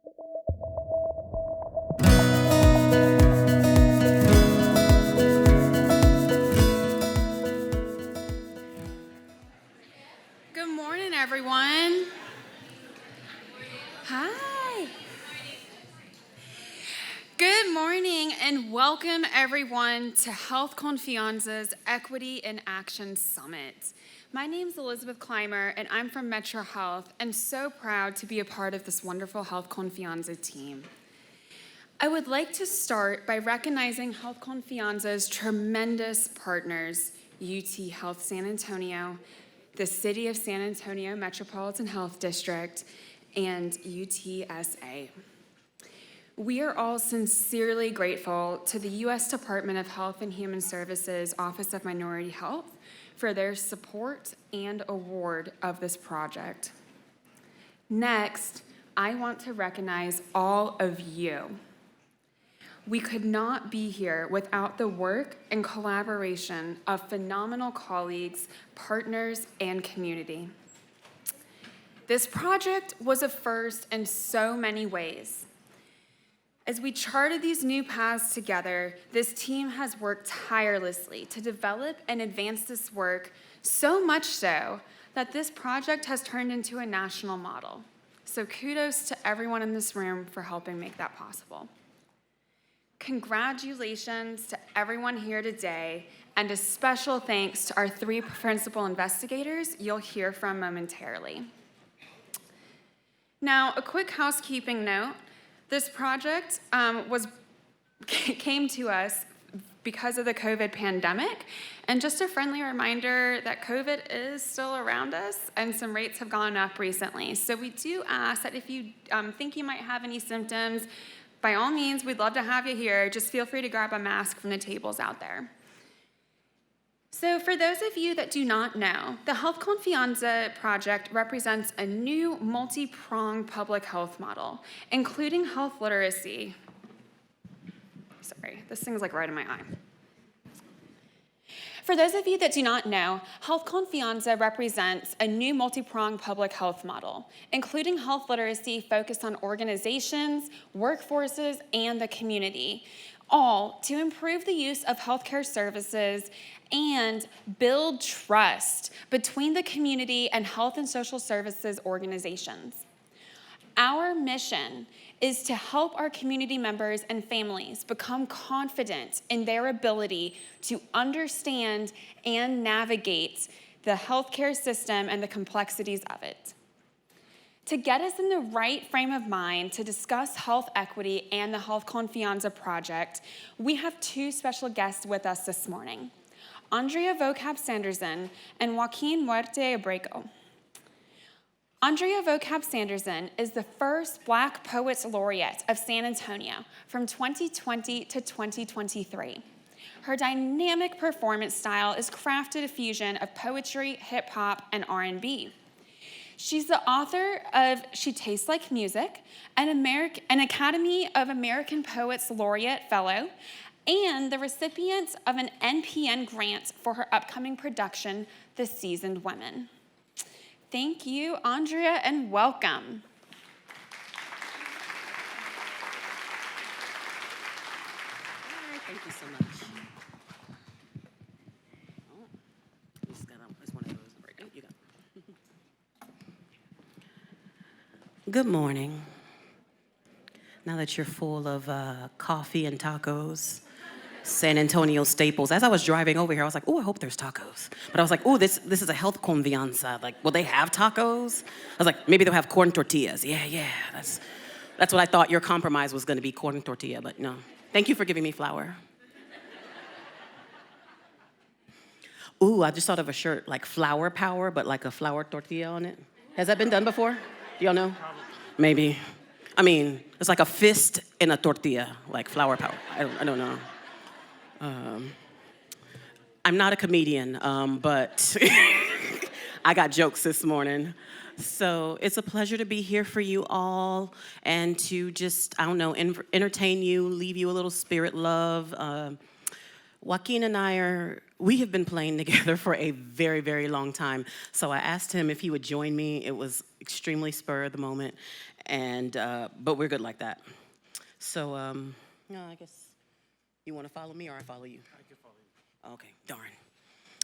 Good morning, everyone. Hi. Good morning and welcome everyone to Health Confianza's Equity in Action Summit. My name is Elizabeth Clymer and I'm from Metro Health and so proud to be a part of this wonderful Health Confianza team. I would like to start by recognizing Health Confianza's tremendous partners, UT Health San Antonio, the City of San Antonio Metropolitan Health District, and UTSA. We are all sincerely grateful to the U.S. Department of Health and Human Services Office of Minority Health for their support and award of this project. Next, I want to recognize all of you. We could not be here without the work and collaboration of phenomenal colleagues, partners, and community. This project was a first in so many ways. As we charted these new paths together, this team has worked tirelessly to develop and advance this work, so much so that this project has turned into a national model. So kudos to everyone in this room for helping make that possible. Congratulations to everyone here today, and a special thanks to our 3 principal investigators you'll hear from momentarily. Now, a quick housekeeping note. This project came to us because of the COVID pandemic, and just a friendly reminder that COVID is still around us, and some rates have gone up recently. So we do ask that if you think you might have any symptoms, by all means, we'd love to have you here. Just feel free to grab a mask from the tables out there. So for those of you that do not know, the Health Confianza project represents a new multi-pronged public health model, including health literacy. Sorry, this thing's like right in my eye. For those of you that do not know, Health Confianza represents a new multi-pronged public health model, including health literacy focused on organizations, workforces, and the community, all to improve the use of healthcare services and build trust between the community and health and social services organizations. Our mission is to help our community members and families become confident in their ability to understand and navigate the healthcare system and the complexities of it. To get us in the right frame of mind to discuss health equity and the Health Confianza project, we have 2 special guests with us this morning, Andrea Vocab Sanderson and Joaquin Muerte Abrego. Andrea Vocab Sanderson is the first Black Poets Laureate of San Antonio from 2020 to 2023. Her dynamic performance style is crafted a fusion of poetry, hip hop, and R&B. She's the author of She Tastes Like Music, an Academy of American Poets Laureate Fellow, and the recipient of an NPN grant for her upcoming production, The Seasoned Women. Thank you, Andrea, and welcome. Thank you so much. It's one of those. You got it. Good morning. Now that you're full of coffee and tacos, San Antonio staples. As I was driving over here, I was like, oh, I hope there's tacos. But I was like, oh, this is a Health Confianza. Like, will they have tacos? I was like, maybe they'll have corn tortillas. Yeah, that's what I thought your compromise was going to be, corn tortilla, but no. Thank you for giving me flour. Ooh, I just thought of a shirt, like flour power, but like a flour tortilla on it. Has that been done before? Do y'all know? Maybe. I mean, it's like a fist in a tortilla, like flour power. I don't know. I'm not a comedian, but I got jokes this morning. So it's a pleasure to be here for you all and to just, I don't know, entertain you, leave you a little spirit love. Joaquin and we have been playing together for a very, very long time. So I asked him if he would join me. It was extremely spur of the moment. and but we're good like that. So, no, I guess you want to follow me or I follow you? I can follow you. Okay, darn.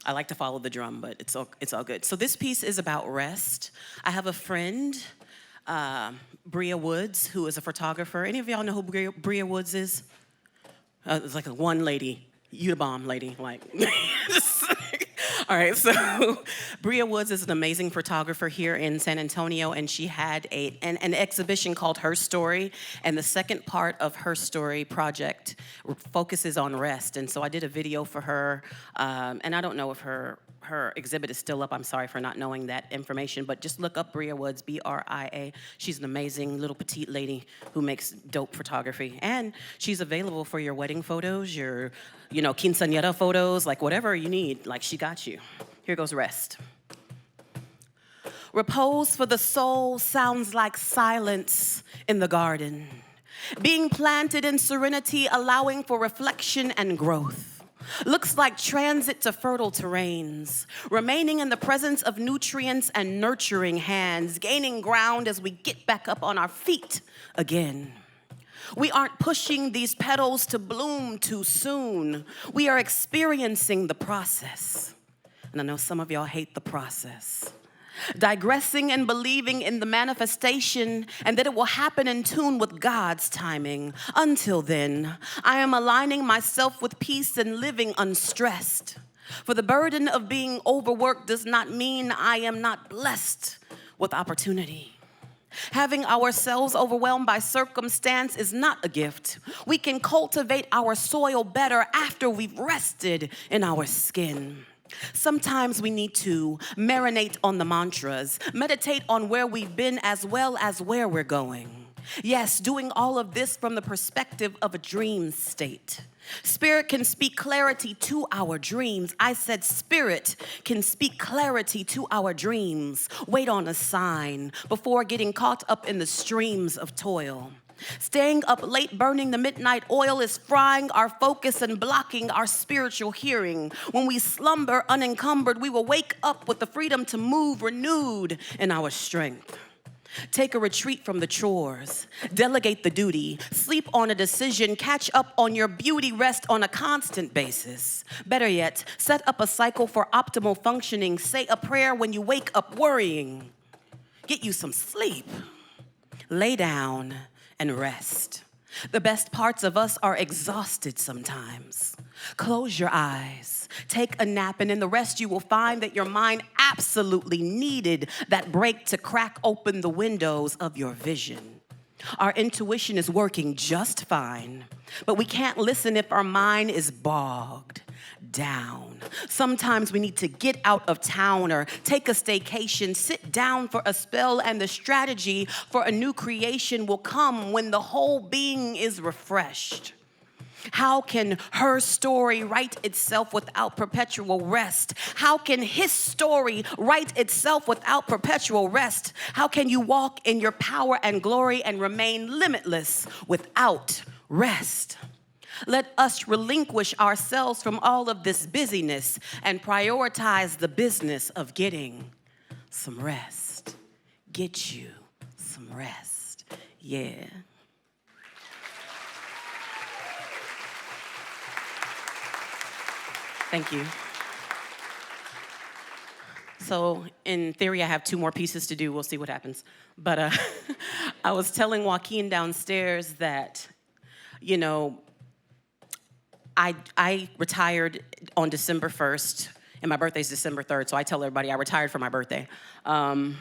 I like to follow the drum, but it's all good. So this piece is about rest. I have a friend, Bria Woods, who is a photographer. Any of y'all know who Bria Woods is? It's like a one lady, you the bomb lady, like. All right, so Bria Woods is an amazing photographer here in San Antonio, and she had an exhibition called Her Story, and the second part of Her Story project focuses on rest. And so I did a video for her, and I don't know if her exhibit is still up. I'm sorry for not knowing that information, but just look up Bria Woods, B-R-I-A. She's an amazing little petite lady who makes dope photography, and she's available for your wedding photos, your quinceañera photos, like whatever you need, like she got you. Here goes rest. Repose for the soul sounds like silence in the garden, being planted in serenity, allowing for reflection and growth. Looks like transit to fertile terrains, remaining in the presence of nutrients and nurturing hands, gaining ground as we get back up on our feet again. We aren't pushing these petals to bloom too soon. We are experiencing the process. And I know some of y'all hate the process. Digressing and believing in the manifestation and that it will happen in tune with God's timing. Until then, I am aligning myself with peace and living unstressed. For the burden of being overworked does not mean I am not blessed with opportunity. Having ourselves overwhelmed by circumstance is not a gift. We can cultivate our soil better after we've rested in our skin. Sometimes we need to marinate on the mantras, meditate on where we've been as well as where we're going. Yes, doing all of this from the perspective of a dream state. Spirit can speak clarity to our dreams. I said spirit can speak clarity to our dreams. Wait on a sign before getting caught up in the streams of toil. Staying up late, burning the midnight oil is frying our focus and blocking our spiritual hearing. When we slumber unencumbered, we will wake up with the freedom to move renewed in our strength. Take a retreat from the chores, delegate the duty, sleep on a decision, catch up on your beauty, rest on a constant basis. Better yet, set up a cycle for optimal functioning. Say a prayer when you wake up worrying. Get you some sleep. Lay down and rest. The best parts of us are exhausted sometimes. Close your eyes, take a nap, and in the rest you will find that your mind absolutely needed that break to crack open the windows of your vision. Our intuition is working just fine, but we can't listen if our mind is bogged down. Sometimes we need to get out of town or take a staycation, sit down for a spell, and the strategy for a new creation will come when the whole being is refreshed. How can her story write itself without perpetual rest? How can his story write itself without perpetual rest? How can you walk in your power and glory and remain limitless without rest? Let us relinquish ourselves from all of this busyness and prioritize the business of getting some rest. Get you some rest. Yeah. Thank you. So in theory, I have 2 more pieces to do. We'll see what happens. But I was telling Joaquin downstairs that, I retired on December 1st, and my birthday's December 3rd, so I tell everybody I retired for my birthday. And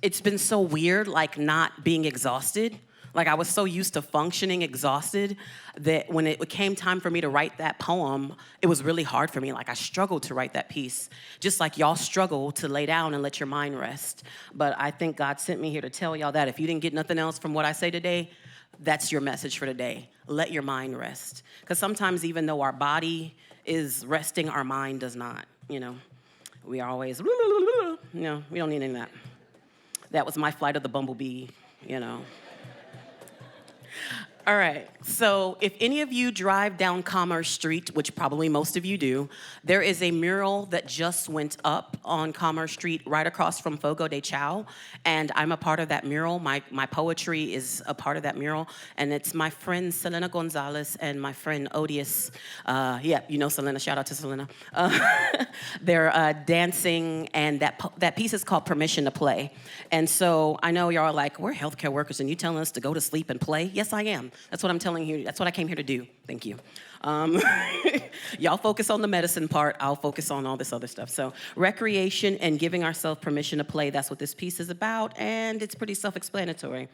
it's been so weird, not being exhausted. I was so used to functioning exhausted that when it came time for me to write that poem, it was really hard for me. I struggled to write that piece, just like y'all struggle to lay down and let your mind rest. But I think God sent me here to tell y'all that if you didn't get nothing else from what I say today, that's your message for today. Let your mind rest. Because sometimes even though our body is resting, our mind does not, We are always, we don't need any of that. That was my flight of the bumblebee, All right, so if any of you drive down Commerce Street, which probably most of you do, there is a mural that just went up on Commerce Street right across from Fogo de Chao, and I'm a part of that mural. My poetry is a part of that mural, and it's my friend Selena Gonzalez and my friend Odious. Yeah, you know Selena, shout out to Selena. They're dancing, and that piece is called Permission to Play. And so I know y'all are like, we're healthcare workers, and you telling us to go to sleep and play? Yes, I am. That's what I'm telling you. That's what I came here to do. Thank you. Y'all focus on the medicine part. I'll focus on all this other stuff. So recreation and giving ourselves permission to play, that's what this piece is about, and it's pretty self-explanatory.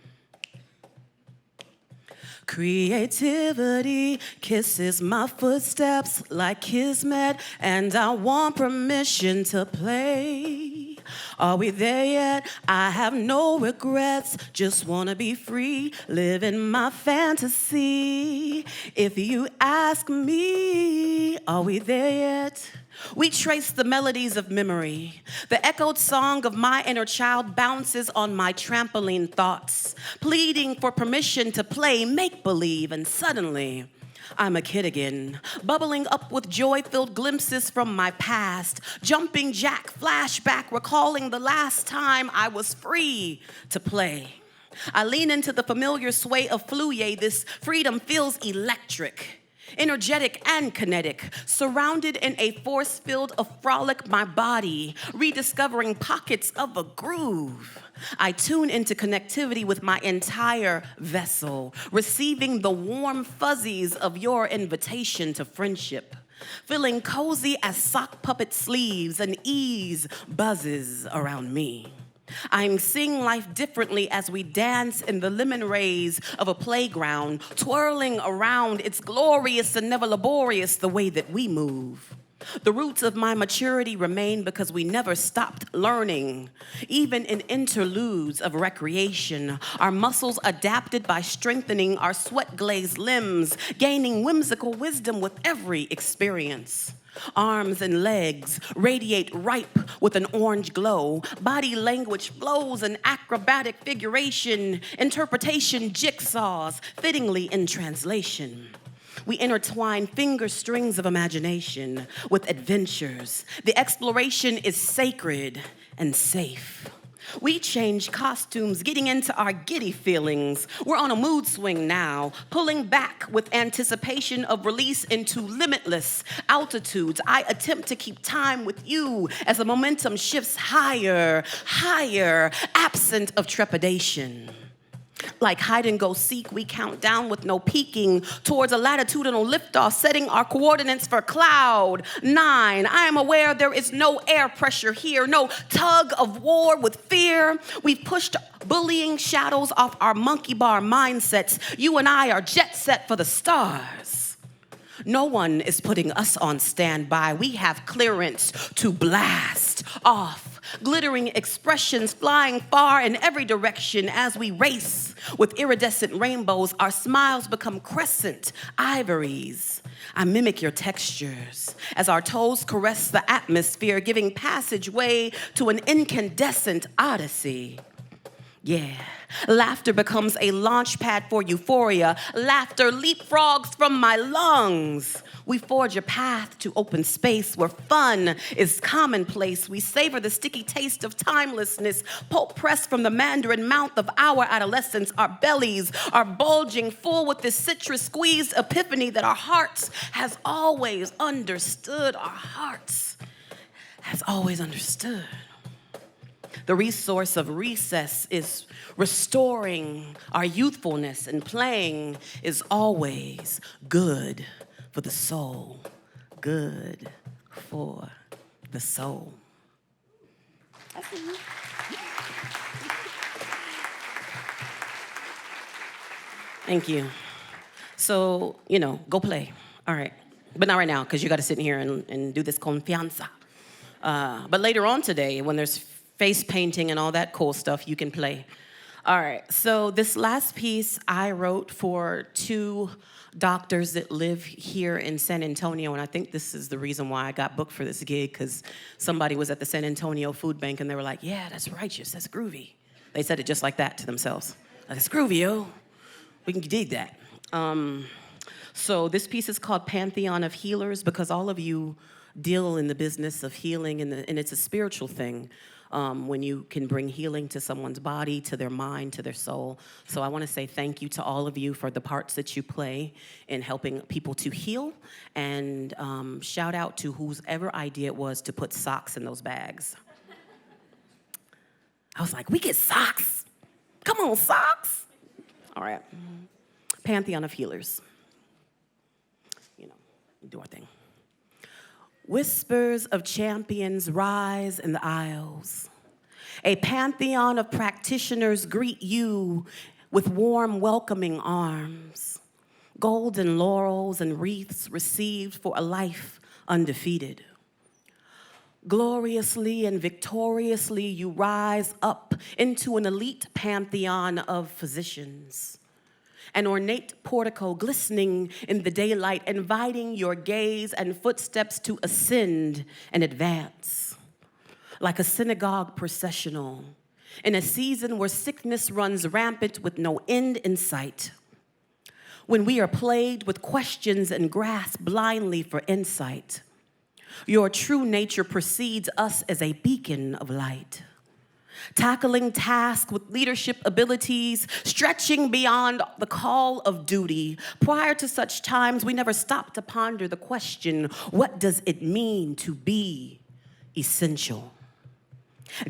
Creativity kisses my footsteps like kismet, and I want permission to play. Are we there yet? I have no regrets, just wanna be free, living my fantasy. If you ask me, are we there yet? We trace the melodies of memory. The echoed song of my inner child bounces on my trampoline thoughts, pleading for permission to play make-believe, and suddenly, I'm a kid again, bubbling up with joy-filled glimpses from my past, jumping jack, flashback, recalling the last time I was free to play. I lean into the familiar sway of Fluye. This freedom feels electric, energetic and kinetic, surrounded in a force field of frolic, my body, rediscovering pockets of a groove. I tune into connectivity with my entire vessel, receiving the warm fuzzies of your invitation to friendship, feeling cozy as sock puppet sleeves and ease buzzes around me. I'm seeing life differently as we dance in the lemon rays of a playground, twirling around. It's glorious and never laborious the way that we move. The roots of my maturity remain because we never stopped learning. Even in interludes of recreation, our muscles adapted by strengthening our sweat-glazed limbs, gaining whimsical wisdom with every experience. Arms and legs radiate ripe with an orange glow. Body language flows in acrobatic figuration, interpretation jigsaws, fittingly in translation. We intertwine finger strings of imagination with adventures. The exploration is sacred and safe. We change costumes, getting into our giddy feelings. We're on a mood swing now, pulling back with anticipation of release into limitless altitudes. I attempt to keep time with you as the momentum shifts higher, higher, absent of trepidation. Like hide and go seek, we count down with no peeking towards a latitudinal liftoff, setting our coordinates for cloud 9. I am aware there is no air pressure here, no tug of war with fear. We've pushed bullying shadows off our monkey bar mindsets. You and I are jet set for the stars. No one is putting us on standby. We have clearance to blast off. Glittering expressions flying far in every direction as we race with iridescent rainbows. Our smiles become crescent ivories. I mimic your textures as our toes caress the atmosphere, giving passageway to an incandescent odyssey. Yeah, laughter becomes a launch pad for euphoria. Laughter leapfrogs from my lungs. We forge a path to open space where fun is commonplace. We savor the sticky taste of timelessness, pulp pressed from the mandarin mouth of our adolescence. Our bellies are bulging full with this citrus squeezed epiphany that our hearts has always understood. Our hearts has always understood. The resource of recess is restoring our youthfulness, and playing is always good for the soul. Good for the soul. Thank you. So, go play. All right. But not right now, because you got to sit in here and do this confianza. But later on today, when there's face painting and all that cool stuff, you can play. All right, so this last piece I wrote for 2 doctors that live here in San Antonio, and I think this is the reason why I got booked for this gig, because somebody was at the San Antonio Food Bank and they were like, yeah, that's righteous, that's groovy. They said it just like that to themselves. Like, it's groovy, yo. We can dig that. So this piece is called Pantheon of Healers because all of you deal in the business of healing, and it's a spiritual thing when you can bring healing to someone's body, to their mind, to their soul. So I want to say thank you to all of you for the parts that you play in helping people to heal, and shout out to whose ever idea it was to put socks in those bags. I was like, we get socks. Come on, socks. All right. Pantheon of Healers. Do our thing. Whispers of champions rise in the aisles. A pantheon of practitioners greet you with warm, welcoming arms. Golden laurels and wreaths received for a life undefeated. Gloriously and victoriously, you rise up into an elite pantheon of physicians. An ornate portico glistening in the daylight, inviting your gaze and footsteps to ascend and advance. Like a synagogue processional, in a season where sickness runs rampant with no end in sight. When we are plagued with questions and grasp blindly for insight, your true nature precedes us as a beacon of light. Tackling tasks with leadership abilities, stretching beyond the call of duty. Prior to such times, we never stopped to ponder the question, what does it mean to be essential?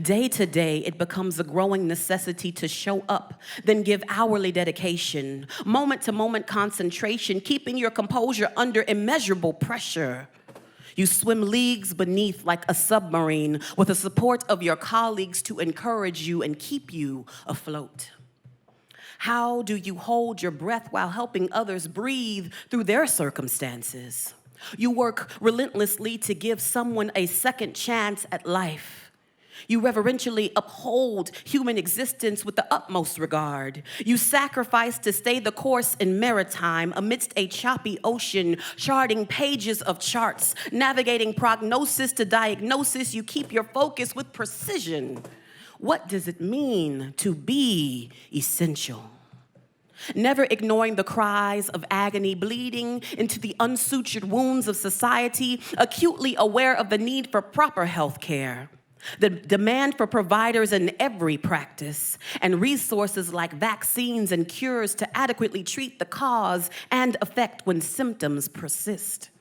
Day to day, it becomes a growing necessity to show up, then give hourly dedication, moment-to-moment concentration, keeping your composure under immeasurable pressure. You swim leagues beneath like a submarine with the support of your colleagues to encourage you and keep you afloat. How do you hold your breath while helping others breathe through their circumstances? You work relentlessly to give someone a second chance at life. You reverentially uphold human existence with the utmost regard. You sacrifice to stay the course in maritime amidst a choppy ocean, charting pages of charts, navigating prognosis to diagnosis. You keep your focus with precision. What does it mean to be essential? Never ignoring the cries of agony, bleeding into the unsutured wounds of society, acutely aware of the need for proper health care. The demand for providers in every practice and resources like vaccines and cures to adequately treat the cause and effect when symptoms persist.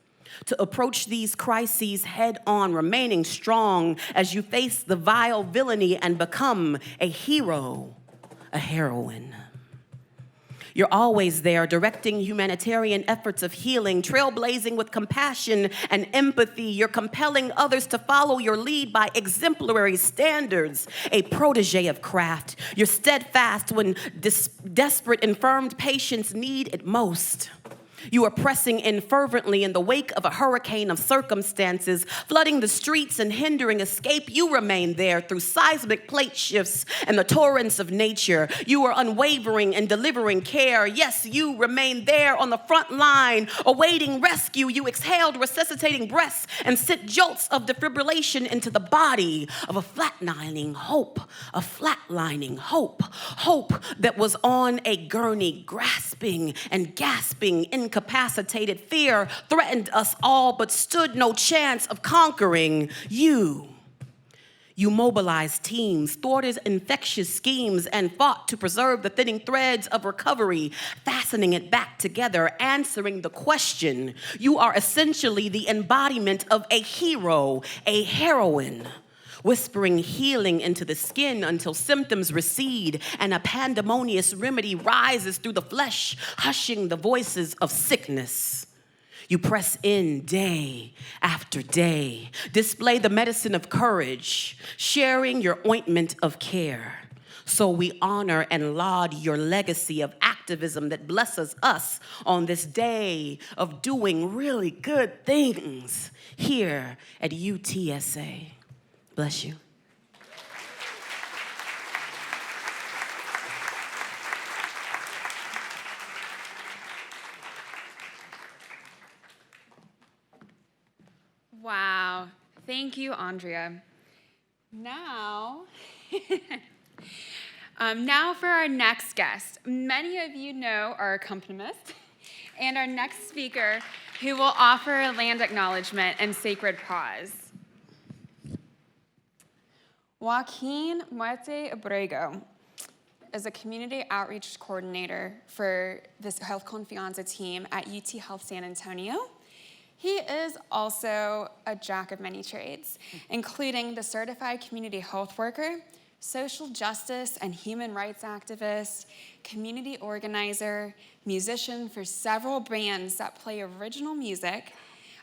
To approach these crises head on, remaining strong as you face the vile villainy and become a hero, a heroine. You're always there, directing humanitarian efforts of healing, trailblazing with compassion and empathy. You're compelling others to follow your lead by exemplary standards, a protege of craft. You're steadfast when desperate, infirmed patients need it most. You are pressing in fervently in the wake of a hurricane of circumstances, flooding the streets and hindering escape. You remain there through seismic plate shifts and the torrents of nature. You are unwavering in delivering care. Yes, you remain there on the front line, awaiting rescue. You exhaled resuscitating breaths and sent jolts of defibrillation into the body of a flatlining hope, hope that was on a gurney, grasping and gasping, incapacitated. Fear threatened us all, but stood no chance of conquering you. You mobilized teams, thwarted infectious schemes, and fought to preserve the thinning threads of recovery, fastening it back together, answering the question. You are essentially the embodiment of a hero, a heroine, whispering healing into the skin until symptoms recede and a pandemonious remedy rises through the flesh, hushing the voices of sickness. You press in day after day, display the medicine of courage, sharing your ointment of care. So we honor and laud your legacy of activism that blesses us on this day of doing really good things here at UTSA. Bless you. Wow. Thank you, Andrea. Now, now for our next guest. Many of you know our accompanist. And our next speaker, who will offer land acknowledgement and sacred pause. Joaquin Muerte Abrego is a community outreach coordinator for this Health Confianza team at UT Health San Antonio. He is also a jack of many trades, including the certified community health worker, social justice and human rights activist, community organizer, musician for several bands that play original music,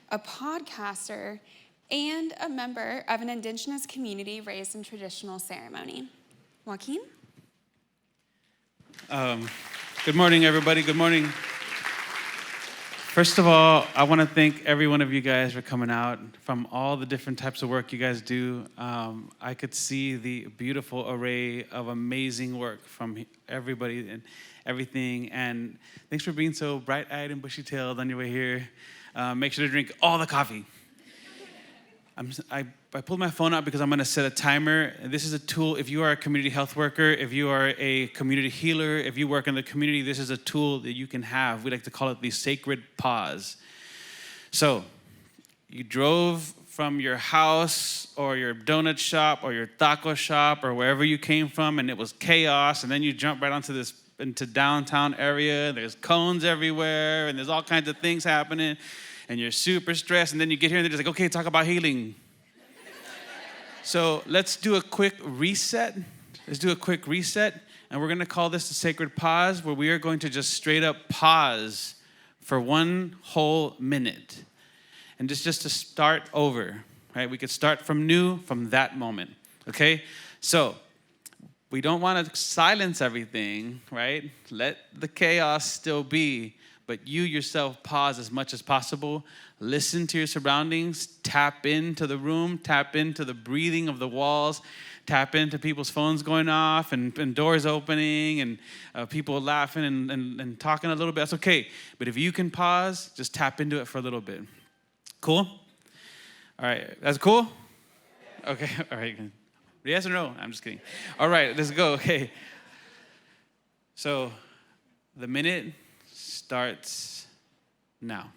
a podcaster, and a member of an indigenous community raised in traditional ceremony. Joaquin? Good morning, everybody. Good morning. First of all, I want to thank every one of you guys for coming out. From all the different types of work you guys do, I could see the beautiful array of amazing work from everybody and everything. And thanks for being so bright-eyed and bushy-tailed on your way here. Make sure to drink all the coffee. I pulled my phone out because I'm going to set a timer. This is a tool. If you are a community health worker, if you are a community healer, if you work in the community, this is a tool that you can have. We like to call it the sacred pause. So you drove from your house or your donut shop or your taco shop or wherever you came from, and it was chaos, and then you jump right into downtown area. There's cones everywhere, and there's all kinds of things happening, and you're super stressed, and then you get here and they're just like, okay, talk about healing. So let's do a quick reset. And we're going to call this the sacred pause, where we are going to just straight up pause for 1 whole minute. And just to start over, right? We could start from new from that moment, okay? So we don't want to silence everything, right? Let the chaos still be, but you yourself pause as much as possible. Listen to your surroundings, tap into the room, tap into the breathing of the walls, tap into people's phones going off and doors opening and people laughing and talking a little bit. That's okay. But if you can pause, just tap into it for a little bit. Cool? All right. That's cool? Okay. All right. Yes or no? I'm just kidding. All right. Let's go. Okay. So the minute starts now.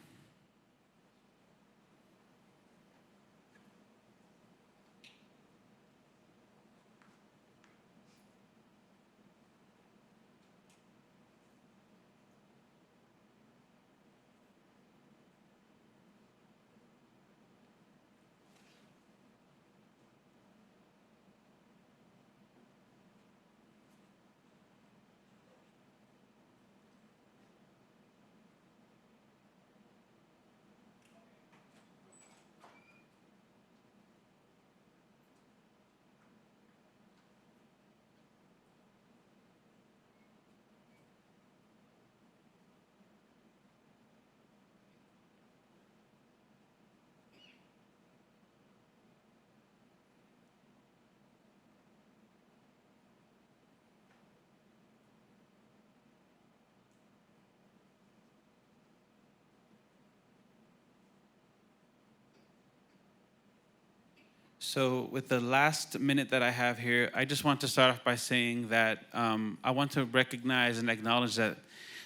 So with the last minute that I have here, I just want to start off by saying that I want to recognize and acknowledge that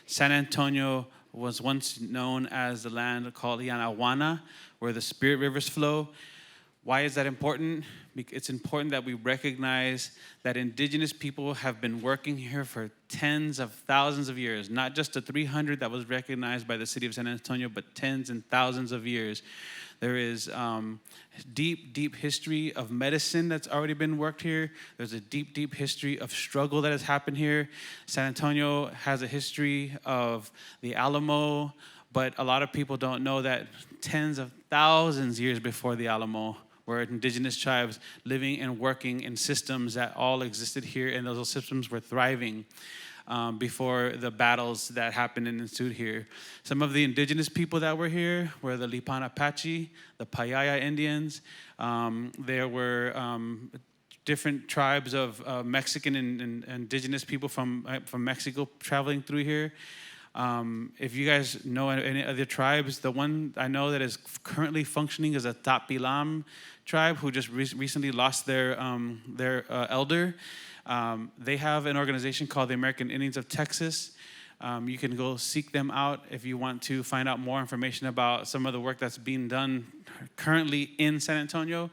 San Antonio was once known as the land called Yanaguana, where the spirit rivers flow. Why is that important? It's important that we recognize that indigenous people have been working here for tens of thousands of years, not just the 300 that was recognized by the city of San Antonio, but tens and thousands of years. There is deep history of medicine that's already been worked here. There's a deep history of struggle that has happened here. San Antonio has a history of the Alamo, but a lot of people don't know that tens of thousands years before the Alamo were indigenous tribes living and working in systems that all existed here, and those systems were thriving before the battles that happened and ensued here. Some of the indigenous people that were here were the Lipan Apache, the Payaya Indians. There were different tribes of Mexican and indigenous people from Mexico traveling through here. If you guys know any other tribes, the one I know that is currently functioning is a Tapilam tribe who just recently lost their elder. They have an organization called the American Indians of Texas. You can go seek them out if you want to find out more information about some of the work that's being done currently in San Antonio.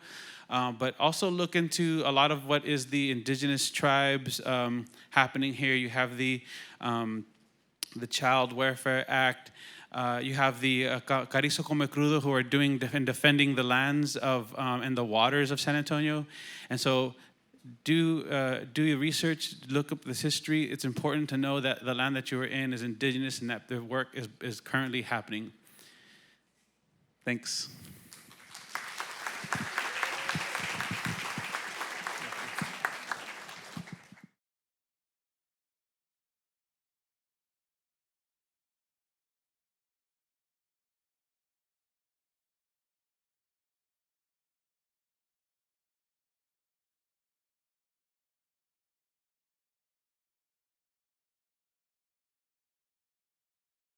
But also look into a lot of what is the indigenous tribes happening here. You have the Child Welfare Act. You have the Carrizo Come Crudo, who are defending the lands of and the waters of San Antonio. And so do your research, look up this history. It's important to know that the land that you are in is indigenous and that the work is currently happening. Thanks.